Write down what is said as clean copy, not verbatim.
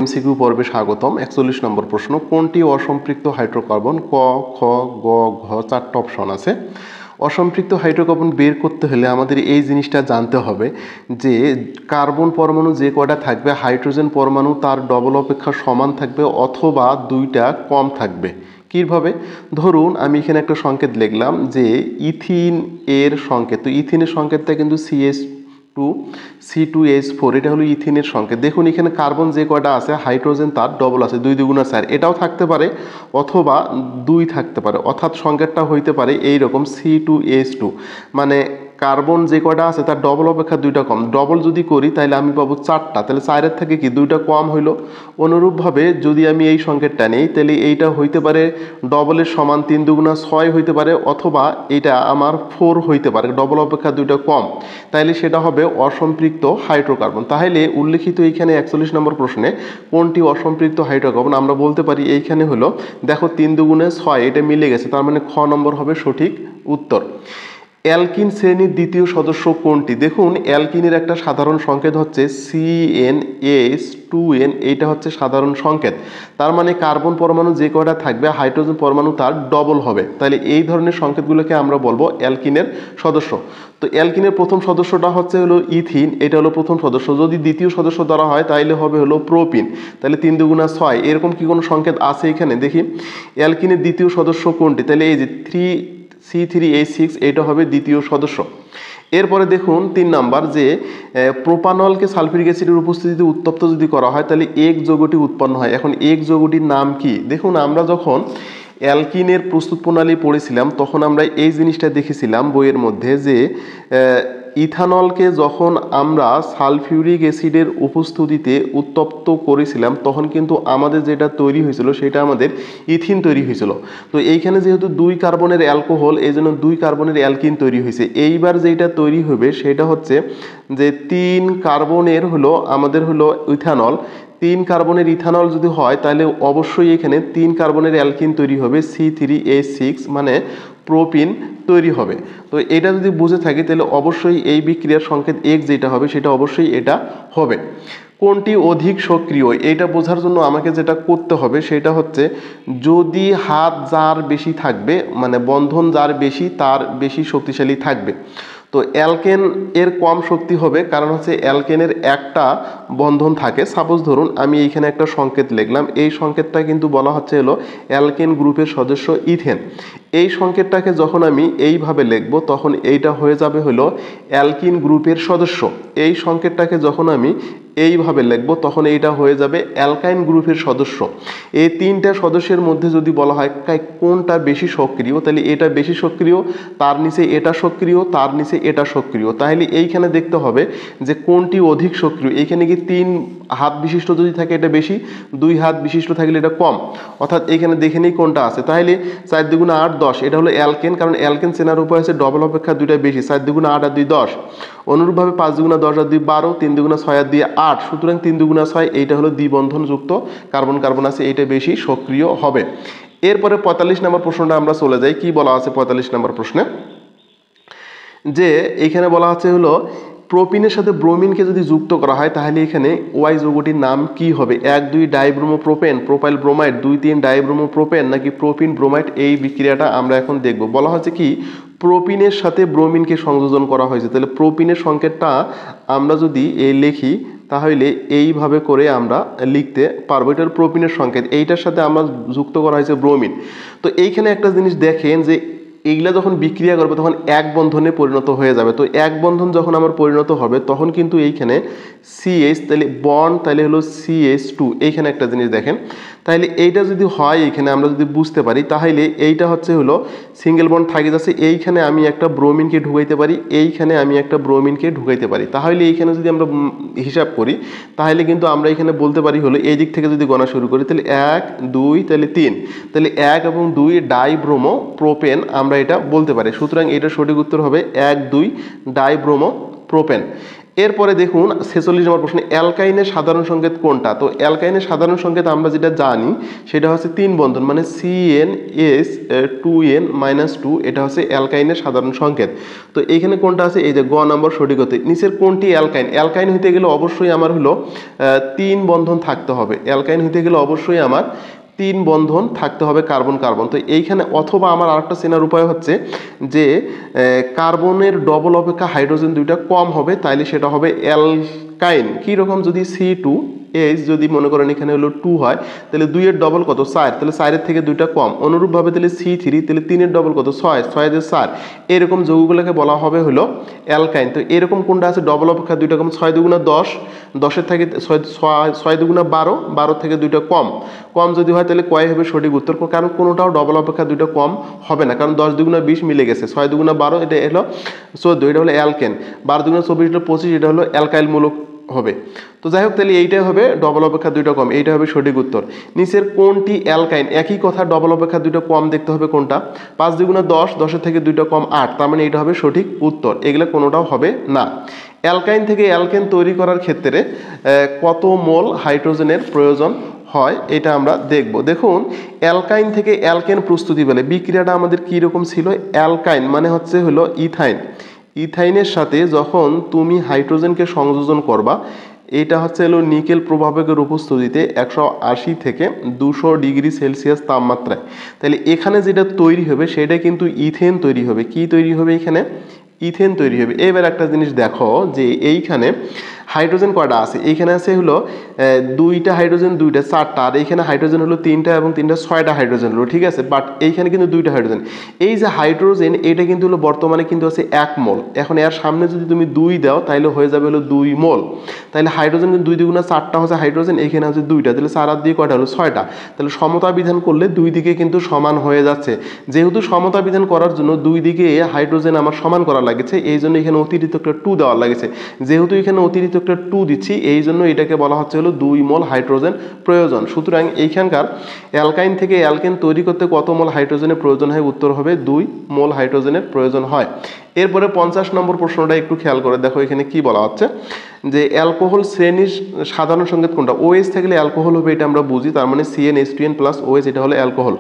MCQ পর্বে স্বাগতম। 41 নম্বর প্রশ্ন, কোনটি অসম্পৃক্ত হাইড্রোকার্বন? ক, খ, গ, ঘ, চারটা অপশন আছে। অসম্পৃক্ত হাইড্রোকার্বন বের করতে হলে আমাদের এই জিনিসটা জানতে হবে যে কার্বন পরমাণু যে কয়টা থাকবে, হাইড্রোজেন পরমাণু তার ডবল অপেক্ষা সমান থাকবে অথবা দুইটা কম থাকবে। কীভাবে? ধরুন আমি এখানে একটা সংকেত লিখলাম যে ইথিন এর সংকেত, তো ইথিনের সংকেতটা কিন্তু C2H4, এটা হলো ইথিনের সংকেত। দেখুন এখানে কার্বন যে কয়টা আছে, হাইড্রোজেন তার ডবল আছে, 2 2 4, এটাও থাকতে পারে অথবা 2 থাকতে পারে, অর্থাৎ সংকেতটা হইতে পারে এইরকম C2H2, মানে কার্বন যে কয়টা আছে তার ডবল অপেক্ষা 2টা কম। ডবল যদি করি তাহলে আমি পাবো 4টা, তাহলে 4-এর থেকে কি 2টা কম হইলো। অনুরূপভাবে যদি আমি এই সংকেতটা নেই তাহলে এইটা হইতে পারে ডবলের সমান, 3 2 6 হইতে পারে, অথবা এটা আমার 4 হইতে পারে, ডবল অপেক্ষা 2টা কম, তাইলে সেটা হবে অসম্পৃক্ত হাইড্রোকার্বন। তাহলে উল্লেখিত এইখানে 41 নম্বর প্রশ্নে কোনটি অসম্পৃক্ত হাইড্রোকার্বন, আমরা বলতে পারি এইখানে হলো দেখো 3 2 6, এটা মিলে গেছে, তার মানে খ নম্বর হবে সঠিক উত্তর। অ্যালকিন শ্রেণীর দ্বিতীয় সদস্য কোনটি? দেখুন অ্যালকিনের একটা সাধারণ সংকেত হচ্ছে CnH2n, এইটা হচ্ছে সাধারণ সংকেত, তার মানে কার্বন পরমাণু যে কয়টা থাকবে হাইড্রোজেন পরমাণু তার ডবল হবে, তাহলে এই ধরনের সংকেতগুলোকে আমরা বলবো অ্যালকিনের সদস্য। তো অ্যালকিনের প্রথম সদস্যটা হচ্ছে হলো ইথিন, এটা হলো প্রথম সদস্য। যদি দ্বিতীয় সদস্য ধরা হয় তাহলে হবে হলো প্রোপিন, তাহলে 3 2 6, এরকম কি কোনো সংকেত আছে এখানে? দেখি অ্যালকিনের দ্বিতীয় সদস্য কোনটি, তাহলে এই যে C3H6, এটা হবে দ্বিতীয় সদস্য। এরপরে দেখুন 3 নাম্বার, যে প্রোপানলকে সালফিউরিক অ্যাসিডের উপস্থিতিতে উত্তপ্ত যদি করা হয় তাহলে এক যৌগটি উৎপন্ন হয়। এখন এক যৌগটির নাম কি? দেখুন আমরা যখন অ্যালকিনের প্রস্তুত প্রণালী পড়েছিলাম তখন আমরা এই জিনিসটা দেখেছিলাম বইয়ের মধ্যে, যে ইথানলকে যখন আমরা সালফিউরিক অ্যাসিডের উপস্থিতিতে উত্তপ্ত করেছিলাম তখন কিন্তু আমাদের যেটা তৈরি হয়েছিল সেটা আমাদের ইথিন তৈরি হয়েছিল। তো এইখানে যেহেতু 2 কার্বনের অ্যালকোহল, এই জন্য 2 কার্বনের অ্যালকিন তৈরি হয়েছে। এইবার যেটা তৈরি হবে সেটা হচ্ছে যে 3 কার্বনের হলো আমাদের হলো ইথানল। 3 কার্বনের ইথানল যদি হয় তাহলে অবশ্যই এখানে 3 কার্বনের অ্যালকিন তৈরি হবে, C3H6, মানে প্রোপিন তৈরি হবে। তো এটা যদি বুঝে থাকি তাহলে অবশ্যই এই বিক্রিয়ার সংকেত এক যেটা হবে সেটা অবশ্যই এটা হবে। কোনটি অধিক সক্রিয়, এটা বোঝার জন্য আমাকে যেটা করতে হবে সেটা হচ্ছে যদি হাত যার বেশি থাকবে, মানে বন্ধন যার বেশি তার বেশি শক্তিশালী থাকবে। তো অ্যালকেন এর কম শক্তি হবে, কারণ হচ্ছে অ্যালকেনের একটা বন্ধন থাকে। সাপোজ ধরুন আমি এইখানে একটা সংকেত লিখলাম, এই সংকেতটা কিন্তু বলা হচ্ছে হলো অ্যালকেন গ্রুপের সদস্য ইথেন। এই সংকেতটাকে যখন আমি এইভাবে লিখব তখন এইটা হয়ে যাবে হলো অ্যালকিন গ্রুপের সদস্য। এই সংকেতটাকে যখন আমি এইভাবে লিখব তখন এইটা হয়ে যাবে অ্যালকাইন গ্রুপের সদস্য। এই 3টা সদস্যের মধ্যে যদি বলা হয় কোনটা বেশি সক্রিয়, তাহলে এটা বেশি সক্রিয়, তার নিচে এটা সক্রিয়, তার নিচে এটা সক্রিয়। তাহলে এইখানে দেখতে হবে যে কোনটি অধিক সক্রিয়। এইখানে কি 3 হাত বিশিষ্ট যদি থাকে এটা বেশি, 2 হাত বিশিষ্ট থাকলে এটা কম, অর্থাৎ এইখানে দেখে নেই কোনটা আছে। তাহলে 4 2 8 10, এটা হলো অ্যালকেন, কারণ অ্যালকেন চেনার উপায় আছে ডবল অপেক্ষা 2টা বেশি, 4 2 8 আর 2 10। অনুরূপভাবে 5 2 10 আর 2 12, 3 2 6 আর 2 8, সুতরাং 3 2 6, এইটা হলো দ্বিবন্ধনযুক্ত কার্বন কার্বন আছে, এইটা বেশি সক্রিয় হবে। এরপরে 45 নম্বর প্রশ্নটা আমরা চলে যাই। কি বলা আছে 45 নম্বর প্রশ্নে? যে এখানে বলা আছে হলো প্রোপিনের সাথে ব্রোমিনকে যদি যুক্ত করা হয় তাহলে এখানে ওয়াই যৌগটির নাম কি হবে? 1 2 ডাইব্রোমোপ্রোপেন, প্রোপাইল ব্রোমাইড, 2 3 ডাইব্রোমোপ্রোপেন, নাকি প্রোপিন ব্রোমাইড? এই বিক্রিয়াটা আমরা এখন দেখব। বলা হচ্ছে কি প্রোপিনের সাথে ব্রোমিনকে সংযোজন করা হয়েছে, তাহলে প্রোপিনের সংকেতটা আমরা যদি লিখি তাহলে এইভাবে করে আমরা লিখতে পারবো, এটার প্রোপিনের সংকেত, এইটার সাথে আমরা যুক্ত করা হয়েছে ব্রোমিন। তো এইখানে একটা জিনিস দেখেন যে এইগুলা যখন বিক্রিয়া করবে তখন এক বন্ধনে পরিণত হয়ে যাবে। তো এক বন্ধন যখন আমার পরিণত হবে তখন কিন্তু এইখানে CH, তাহলে বন্ড, তাহলে হলো CH2। এইখানে একটা জিনিস দেখেন, তাহলে এইটা যদি হয় এইখানে আমরা যদি বুঝতে পারি তাহলে এইটা হচ্ছে হলো সিঙ্গেল বন্ড থাকে যাচ্ছে, এইখানে আমি একটা ব্রোমিনকে ঢুকাইতে পারি, এইখানে আমি একটা ব্রোমিনকে ঢুকাইতে পারি। তাহলে এইখানে যদি আমরা হিসাব করি তাহলে কিন্তু আমরা এখানে বলতে পারি হলো এই দিক থেকে যদি গণনা শুরু করি তাহলে 1 2 তাহলে 3, তাহলে 1 এবং 2 ডাইব্রোমো প্রোপেন আমরা এটা বলতে পারি। সুতরাং এটা সঠিক উত্তর হবে 1 2 ডাইব্রোমো প্রোপেন। এরপরে দেখুন 46 নম্বর প্রশ্ন, অ্যালকাইনের সাধারণ সংকেত কোনটা? তো অ্যালকাইনের সাধারণ সংকেত আমরা যেটা জানি সেটা হচ্ছে 3 বন্ধন, মানে CnS2n-2, এটা হচ্ছে অ্যালকাইনের সাধারণ সংকেত। তো এইখানে কোনটা আছে? এই যে গ নম্বর সঠিক হতে। নিচের কোনটি অ্যালকাইন? অ্যালকাইন হইতে গেলে অবশ্যই আমার হলো 3 বন্ধন থাকতে হবে। অ্যালকাইন হইতে গেলে অবশ্যই আমার 3 বন্ধন থাকতে হবে কার্বন কার্বন। তো এইখানে অথবা আমার আরেকটা চেনার উপায় হচ্ছে যে কার্বনের ডবল অপেক্ষা হাইড্রোজেন দুইটা কম হবে, তাইলে সেটা হবে অ্যালকাইন। কীরকম? যদি C2H যদি মনে করেন এখানে হলো 2 হয়, তাহলে 2 এর ডবল কত? 4, তাহলে 4 এর থেকে দুইটা কম। অনুরূপভাবে তাহলে C3, তাহলে 3 এর ডবল কত? 6, 6 এর 4। এরকম যৌগগুলোকে বলা হবে হলো অ্যালকাইন। তো এরকম কোনটা আছে ডবল অপেক্ষা দুইটা কম? 6 দুগুণা 10, 10 এর থেকে 6 দুগুণা 12, 12 থেকে দুইটা কম। কম যদি হয় তাহলে কয় হবে সঠিক উত্তর? কারণ কোনোটাও ডবল অপেক্ষা দুইটা কম হবে না, কারণ 10 দুগুণা 20 মিলে গেছে, 6 দুগুণা 12 এটা হলো 14, এটা হলো অ্যালকেন, 12 দুগুণা 24 এটা 25, এটা হলো অ্যালকাইল মূলক হবে। তো যাই হোক, তাহলে এইটাই হবে ডবল অপেক্ষা দুইটা কম, এইটা হবে সঠিক উত্তর। নিচের কোনটি অ্যালকাইন? একই কথা, ডবল অপেক্ষা দুইটা কম দেখতে হবে কোনটা? 5 দুগুণা 10, 10 থেকে দুইটা কম 8, তার মানে এইটা হবে সঠিক উত্তর। এগুলো কোনোটাও হবে না। অ্যালকাইন থেকে অ্যালকেন তৈরি করার ক্ষেত্রে কত মোল হাইড্রোজেনের প্রয়োজন হয় এটা আমরা দেখব। দেখুন, অ্যালকাইন থেকে অ্যালকেন প্রস্তুতি বলে বিক্রিয়াটা আমাদের কী রকম ছিল? অ্যালকাইন মানে হচ্ছে হলো ইথাইন। ইথাইনের সাথে যখন তুমি হাইড্রোজেনকে সংযোজন করবা, এটা হচ্ছে হলো নিকেল প্রভাবকের উপস্থিতিতে 180 থেকে 200 ডিগ্রি সেলসিয়াস তাপমাত্রায়। তাহলে এখানে যেটা তৈরি হবে সেটা কিন্তু ইথেন তৈরি হবে। কি তৈরি হবে এখানে? ইথেন তৈরি হবে। এবার একটা জিনিস দেখো যে এইখানে হাইড্রোজেন কয়টা আছে? এইখানে আছে হলো 2টা হাইড্রোজেন, 2টা 4টা, আর এইখানে হাইড্রোজেন হলো 3টা এবং 3টা 6টা হাইড্রোজেন হলো, ঠিক আছে। বাট এইখানে কিন্তু 2টা হাইড্রোজেন। এই যে হাইড্রোজেন এটা কিন্তু হলো বর্তমানে কিন্তু আছে 1 মোল। এখন এর সামনে যদি তুমি 2 দাও তাহলে হয়ে যাবে হলো 2 মোল। তাহলে হাইড্রোজেন কিন্তু 2 দুগুণা 4টা হচ্ছে হাইড্রোজেন, এখানে হচ্ছে 2টা, তাহলে 4 আর 2 কয়টা হলো? 6টা। তাহলে সমতা বিধান করলে দুই দিকে কিন্তু সমান হয়ে যাচ্ছে। যেহেতু সমতা বিধান করার জন্য দুই দিকে হাইড্রোজেন আমার সমান করা লাগছে, এই জন্য এখানে অতিরিক্ত একটা 2 দেওয়া লাগছে। যেহেতু এখানে অতিরিক্ত একটা 2 দিচ্ছি, এই জন্য এটাকে বলা হচ্ছে হলো 2 মোল হাইড্রোজেন প্রয়োজন। সুতরাং এইখানকার অ্যালকাইন থেকে অ্যালকেন তৈরি করতে কত মোল হাইড্রোজেনের প্রয়োজন হয়? উত্তর হবে 2 মোল হাইড্রোজেনের প্রয়োজন হয়। এরপরে 50 নম্বর প্রশ্নটা একটু খেয়াল করে দেখো, এখানে কি বলা হচ্ছে যে অ্যালকোহল শ্রেণীর সাধারণ সংকেত কোনটা? OH থাকলে অ্যালকোহল হবে, এটা আমরা বুঝি, তার মানে CnH2n+OH, এটা হলো অ্যালকোহল।